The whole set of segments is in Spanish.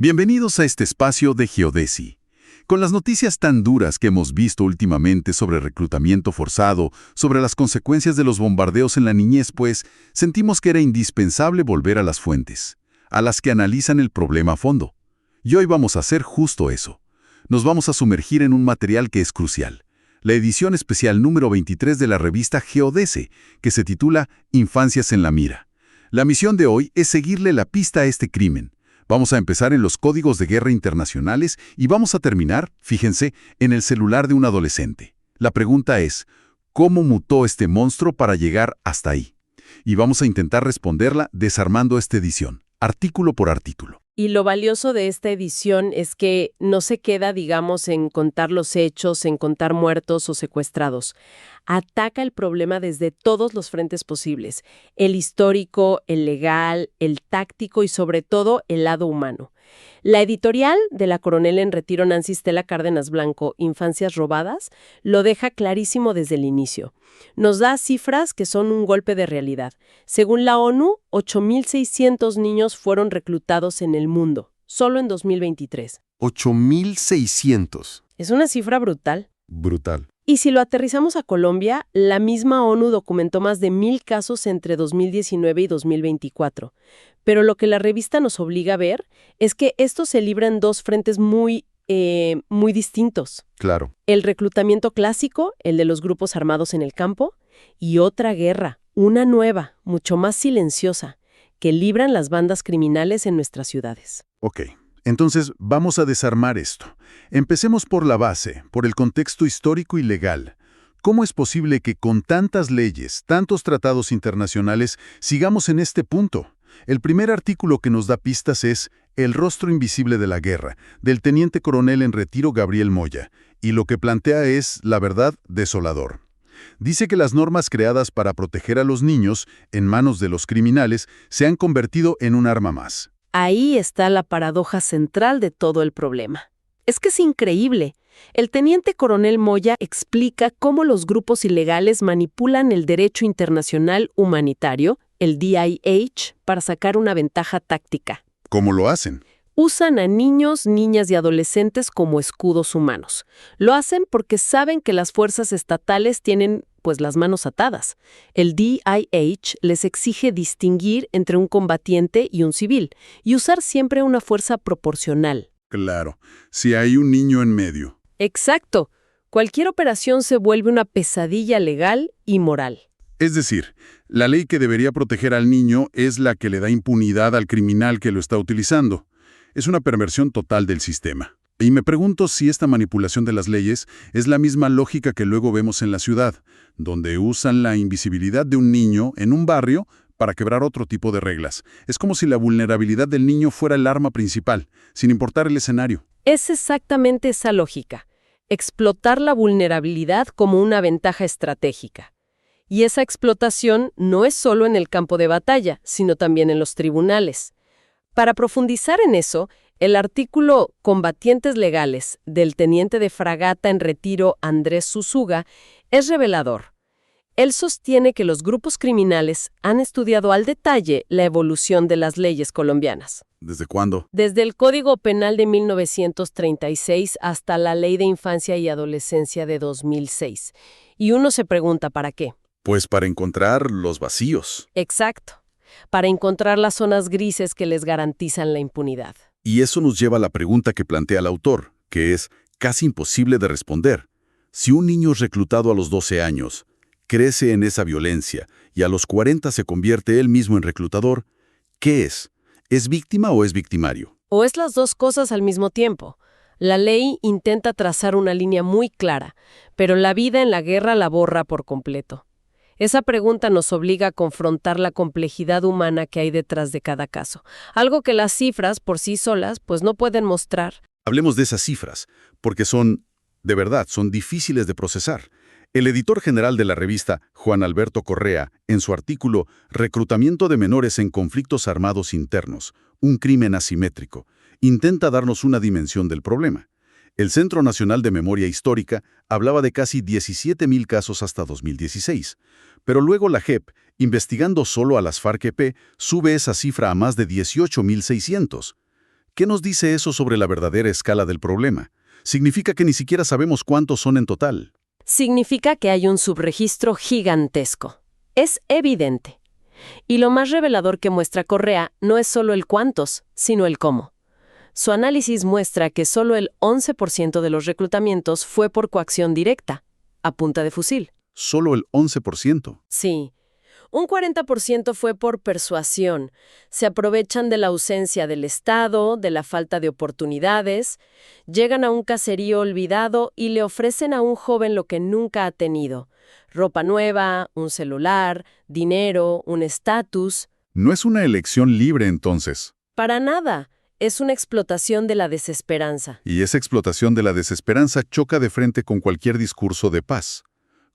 Bienvenidos a este espacio de Geodesy. Con las noticias tan duras que hemos visto últimamente sobre reclutamiento forzado, sobre las consecuencias de los bombardeos en la niñez, pues, sentimos que era indispensable volver a las fuentes, a las que analizan el problema a fondo. Y hoy vamos a hacer justo eso. Nos vamos a sumergir en un material que es crucial, la edición especial número 23 de la revista Geodesy, que se titula Infancias en la mira. La misión de hoy es seguirle la pista a este crimen. Vamos a empezar en los códigos de guerra internacionales y vamos a terminar, fíjense, en el celular de un adolescente. La pregunta es, ¿cómo mutó este monstruo para llegar hasta ahí? Y vamos a intentar responderla desarmando esta edición, artículo por artículo. Y lo valioso de esta edición es que no se queda, digamos, en contar los hechos, en contar muertos o secuestrados. Ataca el problema desde todos los frentes posibles: el histórico, el legal, el táctico y sobre todo el lado humano. La editorial de la coronel en retiro Nancy Stella Cárdenas Blanco, Infancias robadas, lo deja clarísimo desde el inicio. Nos da cifras que son un golpe de realidad. Según la ONU, 8.600 niños fueron reclutados en el mundo, solo en 2023. 8.600. Es una cifra brutal. Brutal. Y si lo aterrizamos a Colombia, la misma ONU documentó más de 1.000 casos entre 2019 y 2024. Pero lo que la revista nos obliga a ver es que esto se libra en dos frentes muy distintos. Claro. El reclutamiento clásico, el de los grupos armados en el campo, y otra guerra, una nueva, mucho más silenciosa, que libran las bandas criminales en nuestras ciudades. Ok, entonces vamos a desarmar esto. Empecemos por la base, por el contexto histórico y legal. ¿Cómo es posible que con tantas leyes, tantos tratados internacionales, sigamos en este punto? El primer artículo que nos da pistas es El rostro invisible de la guerra, del teniente coronel en retiro Gabriel Moya, y lo que plantea es, la verdad, desolador. Dice que las normas creadas para proteger a los niños, en manos de los criminales, se han convertido en un arma más. Ahí está la paradoja central de todo el problema. Es que es increíble. El teniente coronel Moya explica cómo los grupos ilegales manipulan el derecho internacional humanitario, el DIH, para sacar una ventaja táctica. ¿Cómo lo hacen? Usan a niños, niñas y adolescentes como escudos humanos. Lo hacen porque saben que las fuerzas estatales tienen, pues, las manos atadas. El DIH les exige distinguir entre un combatiente y un civil y usar siempre una fuerza proporcional. Claro, si hay un niño en medio. Exacto. Cualquier operación se vuelve una pesadilla legal y moral. Es decir, la ley que debería proteger al niño es la que le da impunidad al criminal que lo está utilizando. Es una perversión total del sistema. Y me pregunto si esta manipulación de las leyes es la misma lógica que luego vemos en la ciudad, donde usan la invisibilidad de un niño en un barrio para quebrar otro tipo de reglas. Es como si la vulnerabilidad del niño fuera el arma principal, sin importar el escenario. Es exactamente esa lógica. Explotar la vulnerabilidad como una ventaja estratégica. Y esa explotación no es solo en el campo de batalla, sino también en los tribunales. Para profundizar en eso, el artículo Combatientes legales del teniente de fragata en retiro Andrés Susuga es revelador. Él sostiene que los grupos criminales han estudiado al detalle la evolución de las leyes colombianas. ¿Desde cuándo? Desde el Código Penal de 1936 hasta la Ley de Infancia y Adolescencia de 2006. Y uno se pregunta, ¿para qué? Pues para encontrar los vacíos. Exacto. Para encontrar las zonas grises que les garantizan la impunidad. Y eso nos lleva a la pregunta que plantea el autor, que es casi imposible de responder. Si un niño es reclutado a los 12 años, crece en esa violencia y a los 40 se convierte él mismo en reclutador, ¿qué es? ¿Es víctima o es victimario? O es las dos cosas al mismo tiempo. La ley intenta trazar una línea muy clara, pero la vida en la guerra la borra por completo. Esa pregunta nos obliga a confrontar la complejidad humana que hay detrás de cada caso, algo que las cifras por sí solas pues no pueden mostrar. Hablemos de esas cifras, porque son difíciles de procesar. El editor general de la revista, Juan Alberto Correa, en su artículo Reclutamiento de menores en conflictos armados internos, un crimen asimétrico, intenta darnos una dimensión del problema. El Centro Nacional de Memoria Histórica hablaba de casi 17.000 casos hasta 2016, pero luego la JEP, investigando solo a las FARC-EP, sube esa cifra a más de 18.600. ¿Qué nos dice eso sobre la verdadera escala del problema? Significa que ni siquiera sabemos cuántos son en total. Significa que hay un subregistro gigantesco. Es evidente. Y lo más revelador que muestra Correa no es solo el cuántos, sino el cómo. Su análisis muestra que solo el 11% de los reclutamientos fue por coacción directa, a punta de fusil. Solo el 11%. Sí. Un 40% fue por persuasión. Se aprovechan de la ausencia del Estado, de la falta de oportunidades, llegan a un caserío olvidado y le ofrecen a un joven lo que nunca ha tenido: ropa nueva, un celular, dinero, un estatus. No es una elección libre entonces. Para nada. Es una explotación de la desesperanza. Y esa explotación de la desesperanza choca de frente con cualquier discurso de paz.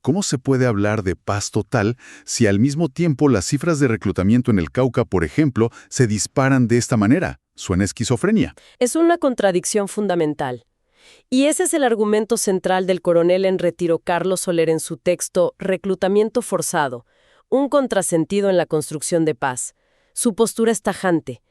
¿Cómo se puede hablar de paz total si al mismo tiempo las cifras de reclutamiento en el Cauca, por ejemplo, se disparan de esta manera? Suena esquizofrenia. Es una contradicción fundamental. Y ese es el argumento central del coronel en retiro Carlos Soler en su texto Reclutamiento forzado, un contrasentido en la construcción de paz. Su postura es tajante.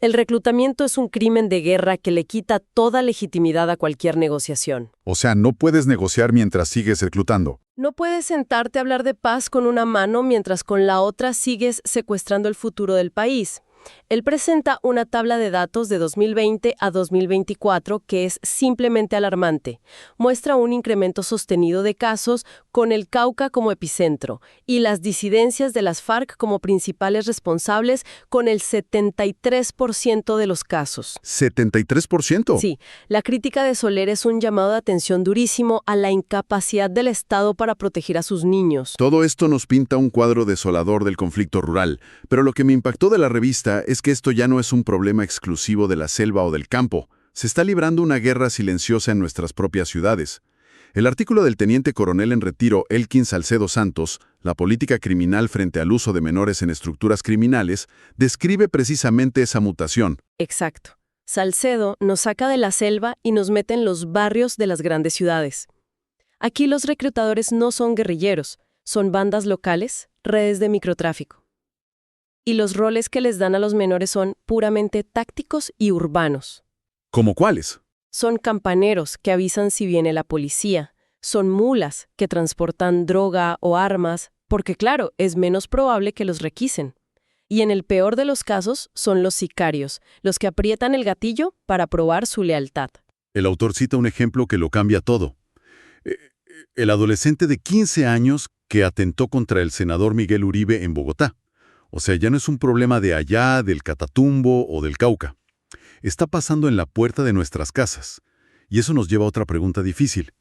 El reclutamiento es un crimen de guerra que le quita toda legitimidad a cualquier negociación. O sea, no puedes negociar mientras sigues reclutando. No puedes sentarte a hablar de paz con una mano mientras con la otra sigues secuestrando el futuro del país. Él presenta una tabla de datos de 2020 a 2024 que es simplemente alarmante. Muestra un incremento sostenido de casos con el Cauca como epicentro y las disidencias de las FARC como principales responsables con el 73% de los casos. ¿73%? Sí, la crítica de Soler es un llamado de atención durísimo a la incapacidad del Estado para proteger a sus niños. Todo esto nos pinta un cuadro desolador del conflicto rural, pero lo que me impactó de la revista es que esto ya no es un problema exclusivo de la selva o del campo. Se está librando una guerra silenciosa en nuestras propias ciudades. El artículo del teniente coronel en retiro Elkin Salcedo Santos, La política criminal frente al uso de menores en estructuras criminales, describe precisamente esa mutación. Exacto. Salcedo nos saca de la selva y nos mete en los barrios de las grandes ciudades. Aquí los reclutadores no son guerrilleros, son bandas locales, redes de microtráfico. Y los roles que les dan a los menores son puramente tácticos y urbanos. ¿Cómo cuáles? Son campaneros que avisan si viene la policía. Son mulas que transportan droga o armas, porque claro, es menos probable que los requisen. Y en el peor de los casos, son los sicarios, los que aprietan el gatillo para probar su lealtad. El autor cita un ejemplo que lo cambia todo. El adolescente de 15 años que atentó contra el senador Miguel Uribe en Bogotá. O sea, ya no es un problema de allá, del Catatumbo o del Cauca. Está pasando en la puerta de nuestras casas. Y eso nos lleva a otra pregunta difícil.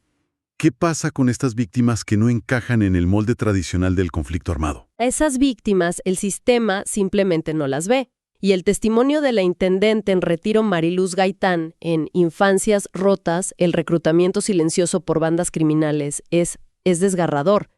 ¿Qué pasa con estas víctimas que no encajan en el molde tradicional del conflicto armado? A esas víctimas, el sistema simplemente no las ve. Y el testimonio de la intendente en retiro Mariluz Gaitán en Infancias rotas, el reclutamiento silencioso por bandas criminales, es desgarrador.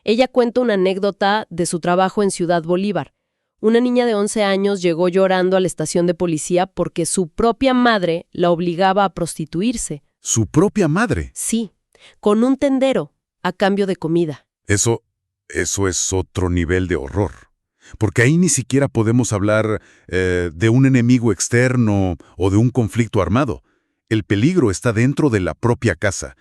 Ella cuenta una anécdota de su trabajo en Ciudad Bolívar. Una niña de 11 años llegó llorando a la estación de policía porque su propia madre la obligaba a prostituirse. ¿Su propia madre? Sí, con un tendero, a cambio de comida. Eso es otro nivel de horror. Porque ahí ni siquiera podemos hablar de un enemigo externo o de un conflicto armado. El peligro está dentro de la propia casa.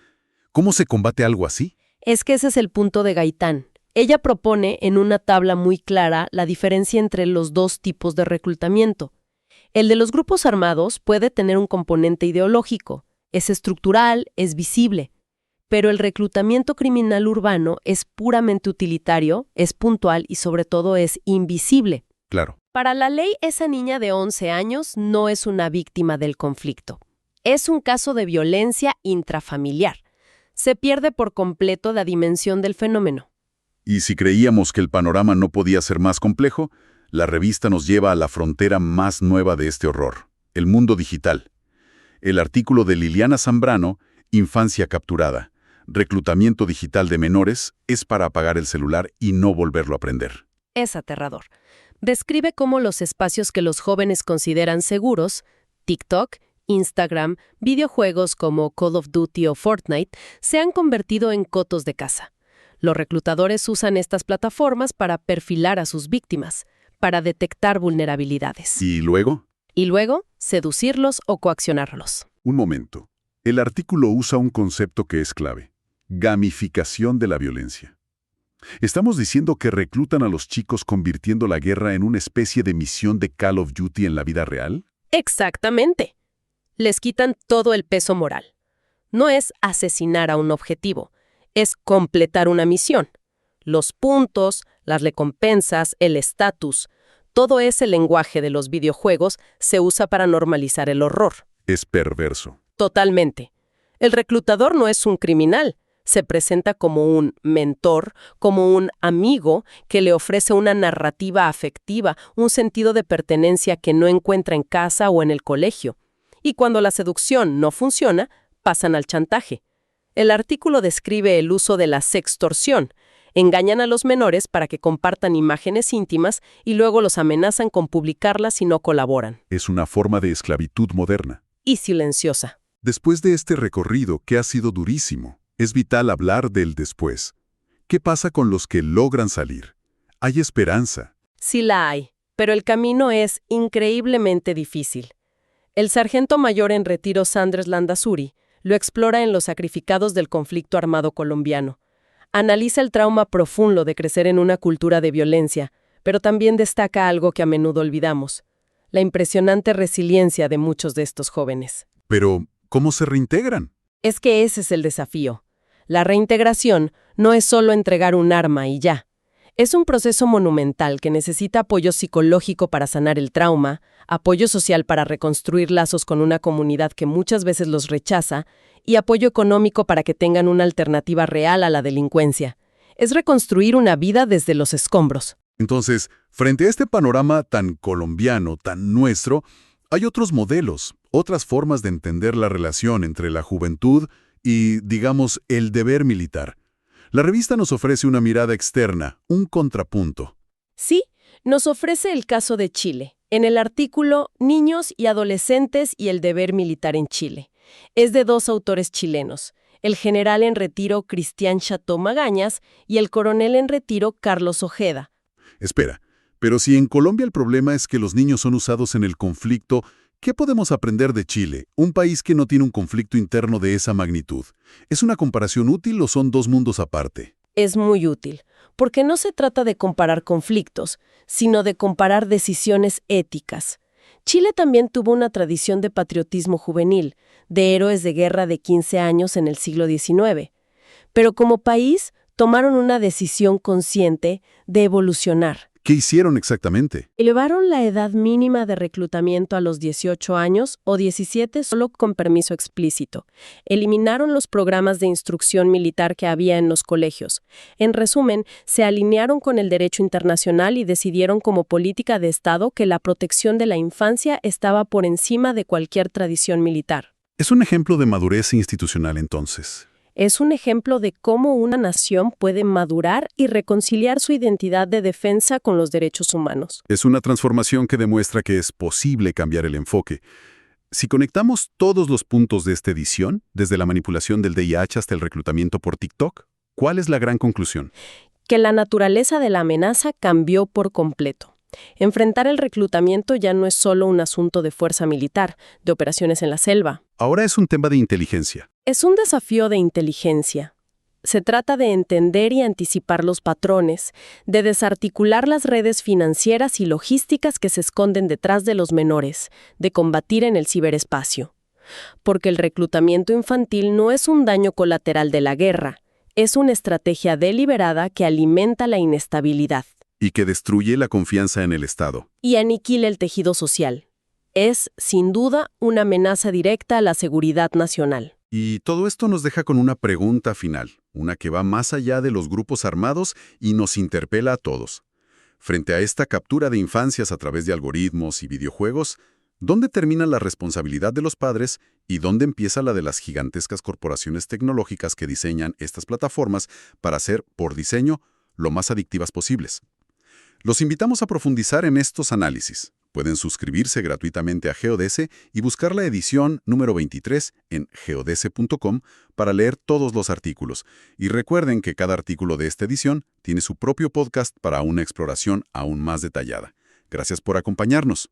¿Cómo se combate algo así? Es que ese es el punto de Gaitán. Ella propone en una tabla muy clara la diferencia entre los dos tipos de reclutamiento. El de los grupos armados puede tener un componente ideológico, es estructural, es visible. Pero el reclutamiento criminal urbano es puramente utilitario, es puntual y sobre todo es invisible. Claro. Para la ley, esa niña de 11 años no es una víctima del conflicto. Es un caso de violencia intrafamiliar. Se pierde por completo la dimensión del fenómeno. Y si creíamos que el panorama no podía ser más complejo, la revista nos lleva a la frontera más nueva de este horror, el mundo digital. El artículo de Liliana Zambrano, Infancia capturada, reclutamiento digital de menores, es para apagar el celular y no volverlo a prender. Es aterrador. Describe cómo los espacios que los jóvenes consideran seguros, TikTok, Instagram, videojuegos como Call of Duty o Fortnite, se han convertido en cotos de caza. Los reclutadores usan estas plataformas para perfilar a sus víctimas, para detectar vulnerabilidades. ¿Y luego? Y luego, seducirlos o coaccionarlos. Un momento. El artículo usa un concepto que es clave: gamificación de la violencia. ¿Estamos diciendo que reclutan a los chicos convirtiendo la guerra en una especie de misión de Call of Duty en la vida real? Exactamente. Les quitan todo el peso moral. No es asesinar a un objetivo, es completar una misión. Los puntos, las recompensas, el estatus, todo ese lenguaje de los videojuegos se usa para normalizar el horror. Es perverso. Totalmente. El reclutador no es un criminal. Se presenta como un mentor, como un amigo que le ofrece una narrativa afectiva, un sentido de pertenencia que no encuentra en casa o en el colegio. Y cuando la seducción no funciona, pasan al chantaje. El artículo describe el uso de la sextorsión. Engañan a los menores para que compartan imágenes íntimas y luego los amenazan con publicarlas si no colaboran. Es una forma de esclavitud moderna. Y silenciosa. Después de este recorrido, que ha sido durísimo, es vital hablar del después. ¿Qué pasa con los que logran salir? ¿Hay esperanza? Sí la hay, pero el camino es increíblemente difícil. El sargento mayor en retiro Sanders Landazuri lo explora en Los sacrificados del conflicto armado colombiano. Analiza el trauma profundo de crecer en una cultura de violencia, pero también destaca algo que a menudo olvidamos: la impresionante resiliencia de muchos de estos jóvenes. Pero, ¿cómo se reintegran? Es que ese es el desafío. La reintegración no es solo entregar un arma y ya. Es un proceso monumental que necesita apoyo psicológico para sanar el trauma, apoyo social para reconstruir lazos con una comunidad que muchas veces los rechaza, y apoyo económico para que tengan una alternativa real a la delincuencia. Es reconstruir una vida desde los escombros. Entonces, frente a este panorama tan colombiano, tan nuestro, hay otros modelos, otras formas de entender la relación entre la juventud y, digamos, el deber militar. La revista nos ofrece una mirada externa, un contrapunto. Sí, nos ofrece el caso de Chile, en el artículo Niños y adolescentes y el deber militar en Chile. Es de dos autores chilenos, el general en retiro Cristian Chateau Magañas y el coronel en retiro Carlos Ojeda. Espera, pero si en Colombia el problema es que los niños son usados en el conflicto, ¿qué podemos aprender de Chile, un país que no tiene un conflicto interno de esa magnitud? ¿Es una comparación útil o son dos mundos aparte? Es muy útil, porque no se trata de comparar conflictos, sino de comparar decisiones éticas. Chile también tuvo una tradición de patriotismo juvenil, de héroes de guerra de 15 años en el siglo XIX. Pero como país, tomaron una decisión consciente de evolucionar. ¿Qué hicieron exactamente? Elevaron la edad mínima de reclutamiento a los 18 años o 17 solo con permiso explícito. Eliminaron los programas de instrucción militar que había en los colegios. En resumen, se alinearon con el derecho internacional y decidieron como política de Estado que la protección de la infancia estaba por encima de cualquier tradición militar. Es un ejemplo de madurez institucional entonces. Es un ejemplo de cómo una nación puede madurar y reconciliar su identidad de defensa con los derechos humanos. Es una transformación que demuestra que es posible cambiar el enfoque. Si conectamos todos los puntos de esta edición, desde la manipulación del VIH hasta el reclutamiento por TikTok, ¿cuál es la gran conclusión? Que la naturaleza de la amenaza cambió por completo. Enfrentar el reclutamiento ya no es solo un asunto de fuerza militar, de operaciones en la selva. Ahora es un tema de inteligencia. Es un desafío de inteligencia. Se trata de entender y anticipar los patrones, de desarticular las redes financieras y logísticas que se esconden detrás de los menores, de combatir en el ciberespacio. Porque el reclutamiento infantil no es un daño colateral de la guerra, es una estrategia deliberada que alimenta la inestabilidad. Y que destruye la confianza en el Estado. Y aniquila el tejido social. Es, sin duda, una amenaza directa a la seguridad nacional. Y todo esto nos deja con una pregunta final, una que va más allá de los grupos armados y nos interpela a todos. Frente a esta captura de infancias a través de algoritmos y videojuegos, ¿dónde termina la responsabilidad de los padres y dónde empieza la de las gigantescas corporaciones tecnológicas que diseñan estas plataformas para ser, por diseño, lo más adictivas posibles? Los invitamos a profundizar en estos análisis. Pueden suscribirse gratuitamente a GeoDS y buscar la edición número 23 en geods.com para leer todos los artículos. Y recuerden que cada artículo de esta edición tiene su propio podcast para una exploración aún más detallada. Gracias por acompañarnos.